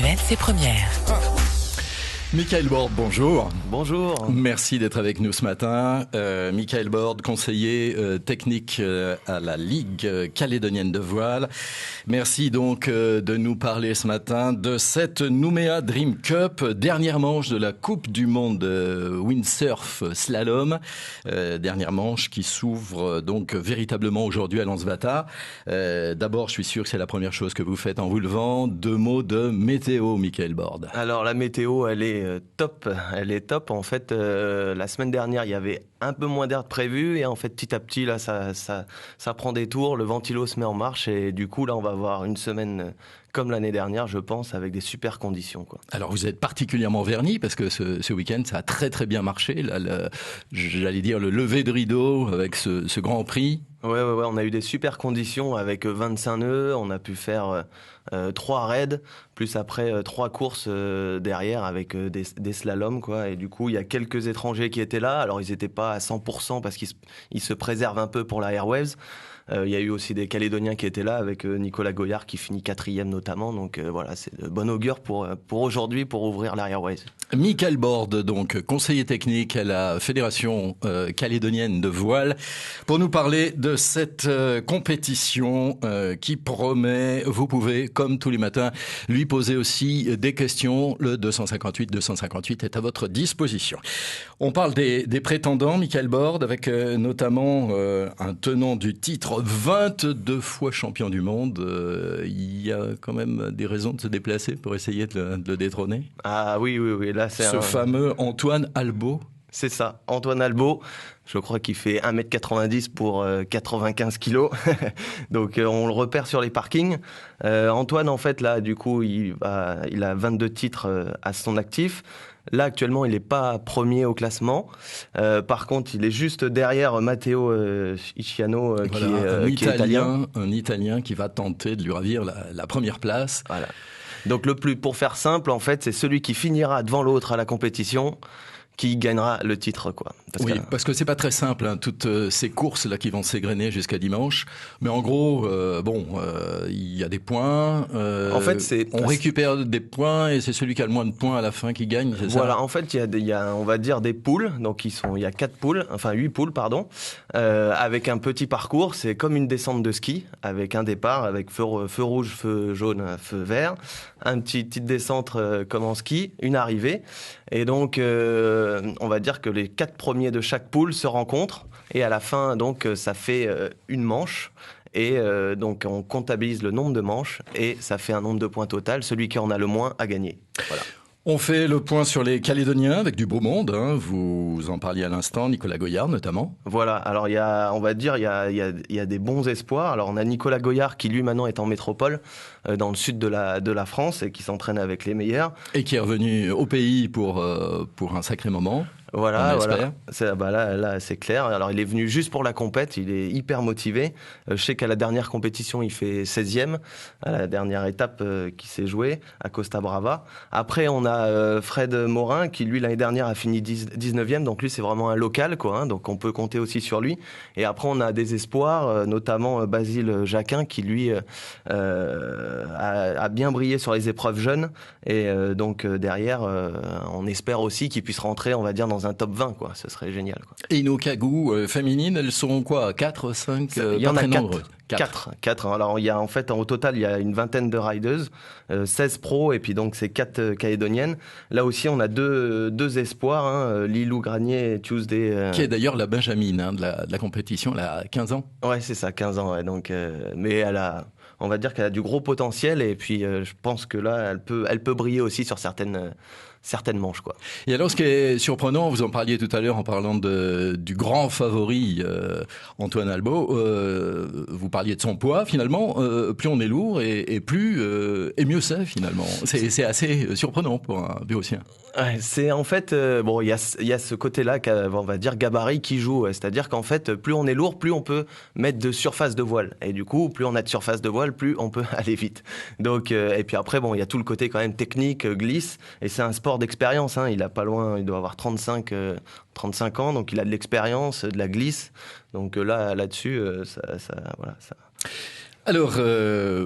RMC Première. Michael Borde, bonjour. Bonjour. Merci d'être avec nous ce matin. Michael Borde, conseiller technique à la Ligue calédonienne de voile. Merci donc de nous parler ce matin de cette Nouméa Dream Cup, dernière manche de la Coupe du Monde Windsurf Slalom. Dernière manche qui s'ouvre donc véritablement aujourd'hui à Lansbata. D'abord, je suis sûr que c'est la première chose que vous faites en vous levant. 2 mots de météo, Michael Borde. Alors la météo, elle est top. En fait, la semaine dernière, il y avait un peu moins d'air de prévu et en fait, petit à petit, là, ça prend des tours. Le ventilo se met en marche et du coup, là, on va avoir une semaine comme l'année dernière, je pense, avec des super conditions, quoi. Alors, vous êtes particulièrement vernis parce que ce week-end, ça a très très bien marché. Là, j'allais dire le lever de rideau avec ce Grand Prix. Ouais, on a eu des super conditions avec 25 nœuds, on a pu faire 3 raids, plus après 3 courses derrière avec des slaloms, quoi. Et du coup, il y a quelques étrangers qui étaient là. Alors, ils n'étaient pas à 100% parce qu'ils se préservent un peu pour la Airwaves. Il y a eu aussi des Calédoniens qui étaient là avec Nicolas Goyard qui finit 4e notamment. Donc voilà, c'est de bon augure pour aujourd'hui pour ouvrir la Airwaves. Michael Borde, donc conseiller technique à la Fédération calédonienne de voile, pour nous parler de cette compétition qui promet. Vous pouvez, comme tous les matins, lui poser aussi des questions. Le 258 est à votre disposition. On parle des prétendants, Michael Borde, avec notamment un tenant du titre, 22 fois champion du monde. Il y a quand même des raisons de se déplacer pour essayer de le détrôner. Ah oui. Là, c'est ce fameux Antoine Albo. C'est ça, Antoine Albo. Je crois qu'il fait 1m90 pour 95 kilos. Donc on le repère sur les parkings. Antoine, en fait, là, du coup, il a 22 titres à son actif. Là, actuellement, il n'est pas premier au classement. Par contre, il est juste derrière Matteo Icciano, voilà, qui est italien. Un Italien qui va tenter de lui ravir la première place. Voilà. Donc pour faire simple, en fait, c'est celui qui finira devant l'autre à la compétition qui gagnera le titre, quoi. Parce que c'est pas très simple, hein, toutes ces courses là qui vont s'égrener jusqu'à dimanche. Mais en gros, il y a des points. En fait, on récupère des points et c'est celui qui a le moins de points à la fin qui gagne. C'est voilà. Ça En fait, il y a, on va dire, des poules. Donc il y a 8 poules, pardon, avec un petit parcours. C'est comme une descente de ski avec un départ avec feu rouge, feu jaune, feu vert, une petite descente comme en ski, une arrivée. Et donc, on va dire que les 4 premiers de chaque poule se rencontrent. Et à la fin, donc, ça fait une manche. Et donc, on comptabilise le nombre de manches. Et ça fait un nombre de points total. Celui qui en a le moins a gagné. Voilà. On fait le point sur les Calédoniens avec du beau monde, hein. Vous en parliez à l'instant, Nicolas Goyard notamment. Voilà, alors il y a des bons espoirs. Alors on a Nicolas Goyard qui lui maintenant est en métropole dans le sud de la France et qui s'entraîne avec les meilleurs. Et qui est revenu au pays pour un sacré moment. Voilà. Là, c'est clair. Alors, il est venu juste pour la compète. Il est hyper motivé. Je sais qu'à la dernière compétition, il fait 16e, à la dernière étape qui s'est jouée, à Costa Brava. Après, on a Fred Morin, qui, lui, l'année dernière, a fini 19e. Donc, lui, c'est vraiment un local, quoi, hein. Donc, on peut compter aussi sur lui. Et après, on a des espoirs, notamment Basile Jacquin, qui, lui, a bien brillé sur les épreuves jeunes. Et donc, derrière, on espère aussi qu'il puisse rentrer, on va dire, dans un top 20, quoi. Ce serait génial, quoi. Et nos cagous féminines, elles sont quoi, 4, 5? Il y en a 4. Alors, il y a, en fait, au total, il y a une vingtaine de riders, 16 pros, et puis donc, c'est 4 calédoniennes. Là aussi, on a deux espoirs, hein, Lilou Granier et Tuesday. Qui est d'ailleurs la Benjamine, hein, de la compétition, elle a 15 ans. Ouais, c'est ça, 15 ans, ouais. Donc, mais on va dire qu'elle a du gros potentiel, et puis, je pense que là, elle peut briller aussi sur certaines manches, quoi. Et alors, ce qui est surprenant, vous en parliez tout à l'heure en parlant du grand favori Antoine Albo, vous parliez de son poids, finalement, plus on est lourd et mieux c'est, finalement. C'est assez surprenant pour un Béotien. Ouais, c'est en fait, il y a ce côté-là, on va dire gabarit qui joue, c'est-à-dire qu'en fait, plus on est lourd, plus on peut mettre de surface de voile, et du coup, plus on a de surface de voile, plus on peut aller vite. Donc, et puis après, il y a tout le côté quand même technique, glisse, et c'est un sport d'expérience, hein. Il a pas loin, il doit avoir 35 ans, donc il a de l'expérience, de la glisse, donc là-dessus, ça. Alors,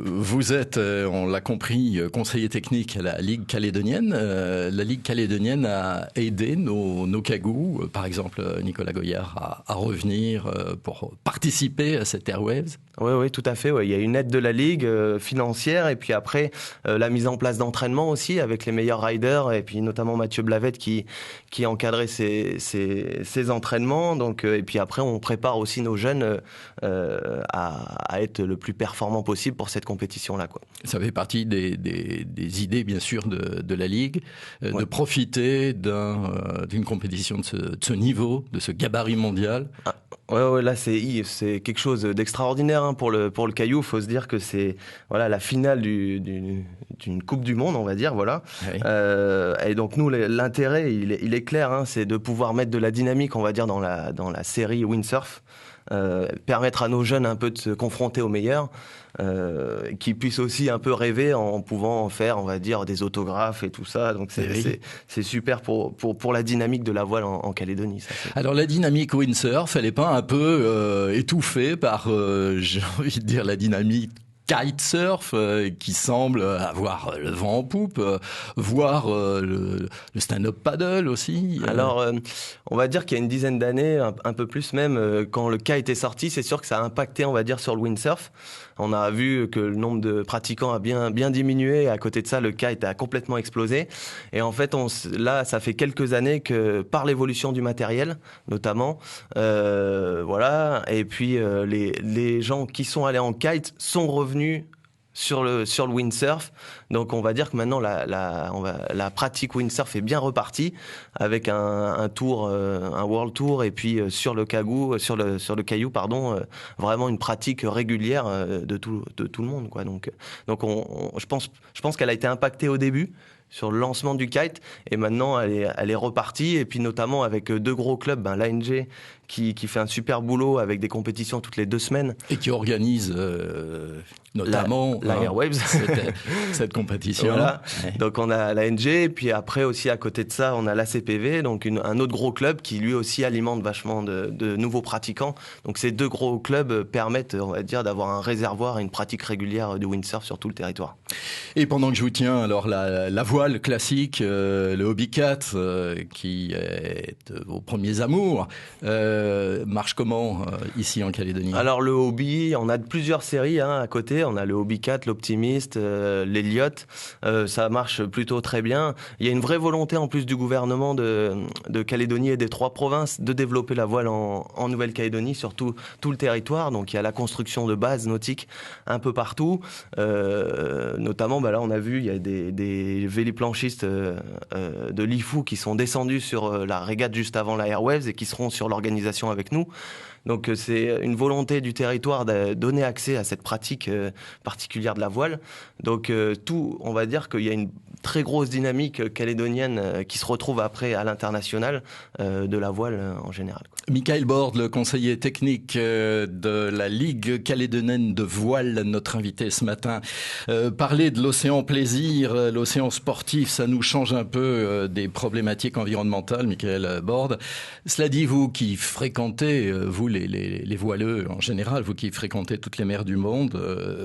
vous êtes, on l'a compris, conseiller technique à la Ligue calédonienne. La Ligue calédonienne a aidé nos cagous, par exemple Nicolas Goyard, à revenir pour participer à cette Airwaves. Oui, oui, tout à fait. Ouais. Il y a une aide de la Ligue financière et puis après la mise en place d'entraînement aussi avec les meilleurs riders et puis notamment Mathieu Blavette qui encadrait ces entraînements. Donc, et puis après, on prépare aussi nos jeunes à être le plus performant possible pour cette compétition-là, quoi. Ça fait partie des idées, bien sûr, de la Ligue, Ouais. de profiter d'une compétition de ce niveau, de ce gabarit mondial. Ah, ouais, là c'est quelque chose d'extraordinaire hein, pour le caillou. Faut se dire que c'est voilà la finale d'une Coupe du Monde, on va dire, voilà. Oui. Et donc nous l'intérêt il est clair, hein, c'est de pouvoir mettre de la dynamique, on va dire dans la série windsurf. Permettre à nos jeunes un peu de se confronter aux meilleurs, qui puissent aussi un peu rêver en pouvant faire, on va dire, des autographes et tout ça. Donc c'est super pour la dynamique de la voile en Calédonie. Ça, alors la dynamique windsurf, elle n'est pas un peu étouffée par, j'ai envie de dire, la dynamique kitesurf qui semble avoir le vent en poupe, voire le stand-up paddle aussi. Alors, on va dire qu'il y a une dizaine d'années, un peu plus même, quand le kite est sorti, c'est sûr que ça a impacté, on va dire, sur le windsurf. On a vu que le nombre de pratiquants a bien diminué. Et à côté de ça, le kite a complètement explosé. Et en fait, là, ça fait quelques années que, par l'évolution du matériel, notamment, voilà. Et puis, les gens qui sont allés en kite sont revenus sur le windsurf. Donc on va dire que maintenant la pratique windsurf est bien repartie avec un tour, un world tour et puis sur le caillou pardon, vraiment une pratique régulière de tout le monde, quoi. Donc je pense qu'elle a été impactée au début sur le lancement du kite et maintenant elle est repartie et puis notamment avec deux gros clubs, l'ANG qui fait un super boulot avec des compétitions toutes les 2 semaines. Et qui organise notamment la Airwaves. cette compétition. Voilà. Ouais. Donc on a l'ANG, et puis après aussi à côté de ça, on a l'ACPV, donc un autre gros club qui lui aussi alimente vachement de nouveaux pratiquants. Donc ces deux gros clubs permettent, on va dire, d'avoir un réservoir et une pratique régulière de windsurf sur tout le territoire. Et pendant que je vous tiens, alors la voile classique, le hobby cat, qui est vos premiers amours, marche comment ici en Calédonie? Alors le hobby, on a plusieurs séries à côté. On a le Hobby Cat, l'Optimiste, l'Elliott. Ça marche plutôt très bien. Il y a une vraie volonté en plus du gouvernement de Calédonie et des 3 provinces de développer la voile en Nouvelle-Calédonie sur tout le territoire. Donc il y a la construction de bases nautiques un peu partout. Notamment, là on a vu, il y a des véliplanchistes de l'IFU qui sont descendus sur la régate juste avant la Airwaves et qui seront sur l'organisation avec nous. Donc c'est une volonté du territoire de donner accès à cette pratique particulière de la voile. Donc on va dire qu'il y a une très grosse dynamique calédonienne qui se retrouve après à l'international de la voile en général. Michael Borde, le conseiller technique de la Ligue calédonienne de voile, notre invité ce matin. Parler de l'océan plaisir, l'océan sportif, ça nous change un peu des problématiques environnementales, Michael Borde. Cela dit, vous qui fréquentez, vous les voileux en général, vous qui fréquentez toutes les mers du monde,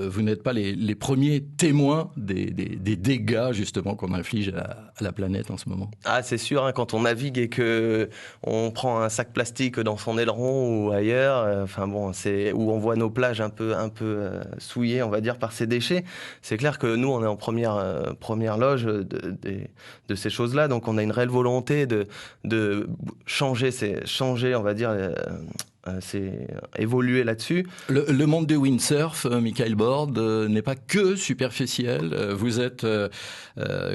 vous n'êtes pas les premiers témoins des dégâts justement qu'on inflige à la planète en ce moment. Ah, c'est sûr, hein, quand on navigue et que on prend un sac plastique dans son aileron ou ailleurs, où on voit nos plages un peu souillées, on va dire, par ces déchets. C'est clair que nous, on est en première loge de ces choses-là, donc on a une réelle volonté de changer, on va dire. C'est évoluer là-dessus. Le monde du windsurf, Michael Borde, n'est pas que superficiel. Vous êtes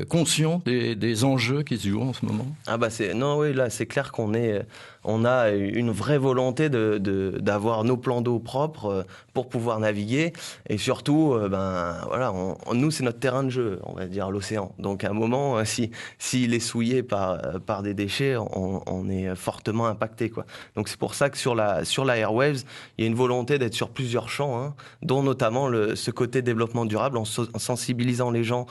conscient des enjeux qui se jouent en ce moment? Là c'est clair on a une vraie volonté d'avoir nos plans d'eau propres pour pouvoir naviguer et surtout nous c'est notre terrain de jeu, on va dire, l'océan. Donc à un moment s'il est souillé par des déchets, on est fortement impacté, quoi. Donc c'est pour ça que sur la Airwaves, il y a une volonté d'être sur plusieurs champs, hein, dont notamment ce côté développement durable en sensibilisant les gens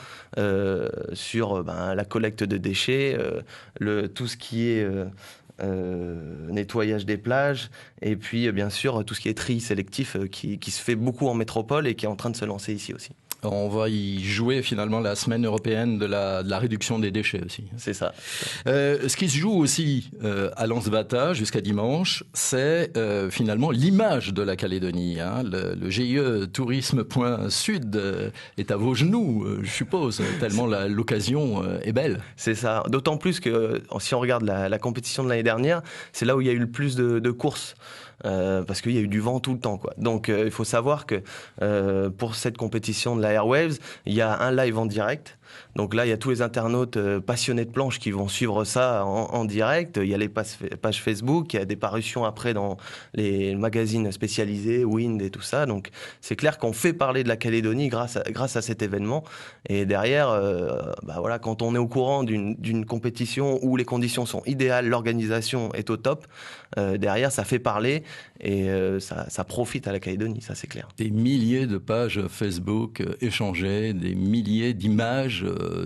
sur la collecte de déchets, tout ce qui est nettoyage des plages, et puis bien sûr tout ce qui est tri sélectif qui se fait beaucoup en métropole et qui est en train de se lancer ici aussi. On va y jouer finalement la semaine européenne de la réduction des déchets aussi. C'est ça. Ce qui se joue aussi à Lansbata jusqu'à dimanche, c'est finalement l'image de la Calédonie. Hein. Le GIE Tourisme.Sud est à vos genoux, je suppose, tellement l'occasion est belle. C'est ça. D'autant plus que si on regarde la compétition de l'année dernière, c'est là où il y a eu le plus de courses. Parce qu'il y a eu du vent tout le temps, quoi. Donc il faut savoir que pour cette compétition de la Airwaves, il y a un live en direct. Donc là, il y a tous les internautes passionnés de planche qui vont suivre ça en direct. Il y a les pages Facebook, il y a des parutions après dans les magazines spécialisés, Wind et tout ça. Donc c'est clair qu'on fait parler de la Calédonie grâce à cet événement. Et derrière, voilà, quand on est au courant d'une compétition où les conditions sont idéales, l'organisation est au top, derrière, ça fait parler et ça profite à la Calédonie, ça c'est clair. Des milliers de pages Facebook échangées, des milliers d'images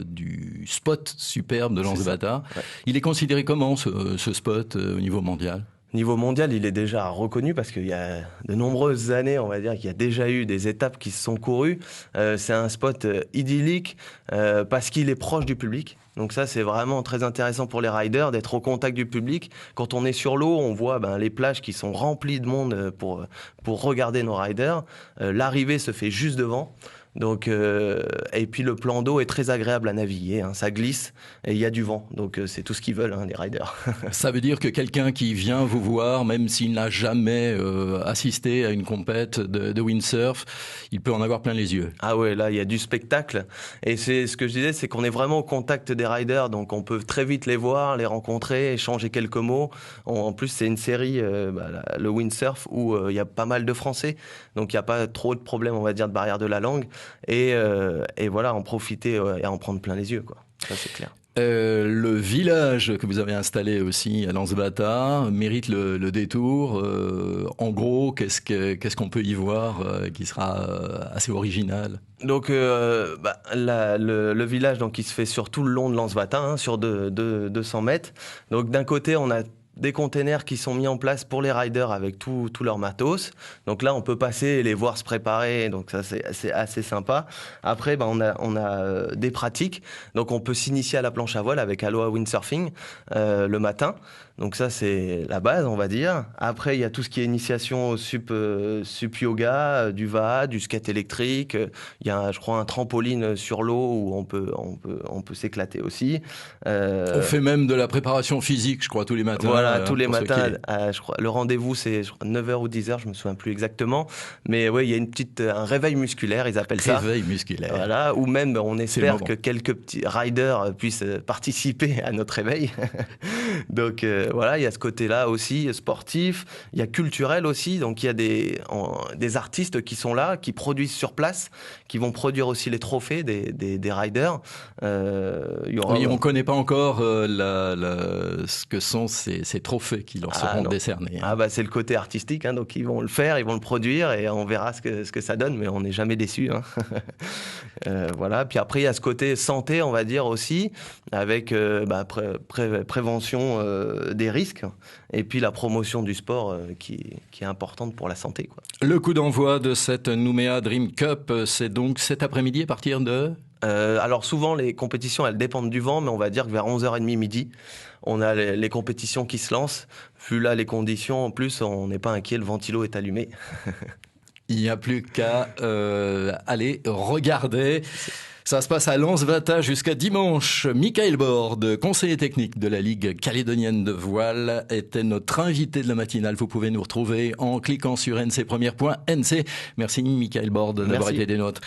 du spot superbe de Lansbata. Ouais. Il est considéré comment ce spot au niveau mondial ? Niveau mondial, il est déjà reconnu parce qu'il y a de nombreuses années, on va dire, qu'il y a déjà eu des étapes qui se sont courues. C'est un spot idyllique parce qu'il est proche du public. Donc ça, c'est vraiment très intéressant pour les riders d'être au contact du public. Quand on est sur l'eau, on voit les plages qui sont remplies de monde pour regarder nos riders. L'arrivée se fait juste devant. Donc, et puis le plan d'eau est très agréable à naviguer, hein, ça glisse et il y a du vent, donc c'est tout ce qu'ils veulent, hein, les riders. Ça veut dire que quelqu'un qui vient vous voir, même s'il n'a jamais assisté à une compète de windsurf, il peut en avoir plein les yeux. Ah ouais, là il y a du spectacle et c'est ce que je disais, c'est qu'on est vraiment au contact des riders, donc on peut très vite les voir, les rencontrer, échanger quelques mots. En plus c'est une série, le windsurf, où il y a pas mal de Français, donc il n'y a pas trop de problèmes, on va dire, de barrière de la langue. Et voilà, en profiter et en prendre plein les yeux, quoi. Ça, c'est clair. Le village que vous avez installé aussi à Lansbata mérite le détour. En gros, qu'est-ce qu'on peut y voir qui sera assez original ? Donc le village donc, qui se fait sur tout le long de Lansbata, hein, sur 200 mètres. Donc d'un côté, on a des containers qui sont mis en place pour les riders avec tout leur matos. Donc là, on peut passer et les voir se préparer. Donc ça, c'est assez sympa. Après, on a des pratiques. Donc on peut s'initier à la planche à voile avec Aloha Windsurfing le matin. Donc ça, c'est la base, on va dire. Après, il y a tout ce qui est initiation au sup yoga, du VA, du skate électrique. Il y a, je crois, un trampoline sur l'eau où on peut s'éclater aussi. On fait même de la préparation physique, je crois, tous les matins. Voilà, tous les matins. Je crois, le rendez-vous, c'est 9h ou 10h, je me souviens plus exactement. Mais ouais, il y a un réveil musculaire, ils appellent ça. Réveil musculaire. Voilà, ou même on espère que quelques petits riders puissent participer à notre réveil. Donc voilà, il y a ce côté-là aussi sportif, il y a culturel aussi, donc il y a des artistes qui sont là, qui produisent sur place, qui vont produire aussi les trophées des riders. Oui, on ne connaît pas encore ce que sont ces trophées qui leur seront décernés. Ah bah c'est le côté artistique, hein, donc ils vont le faire, ils vont le produire et on verra ce que ça donne, mais on n'est jamais déçus. Hein. Voilà, puis après il y a ce côté santé, on va dire aussi, avec prévention des risques et puis la promotion du sport qui est importante pour la santé, quoi. Le coup d'envoi de cette Nouméa Dream Cup, c'est donc cet après-midi à partir de... Alors souvent les compétitions elles dépendent du vent, mais on va dire que vers 11h30 midi, on a les compétitions qui se lancent. Vu là les conditions, en plus on n'est pas inquiet, le ventilo est allumé. Il n'y a plus qu'à aller regarder. Ça se passe à Lansbata jusqu'à dimanche. Michael Borde, conseiller technique de la Ligue calédonienne de voile, était notre invité de la matinale. Vous pouvez nous retrouver en cliquant sur ncpremière.nc. Merci Michael Borde d'avoir été des nôtres.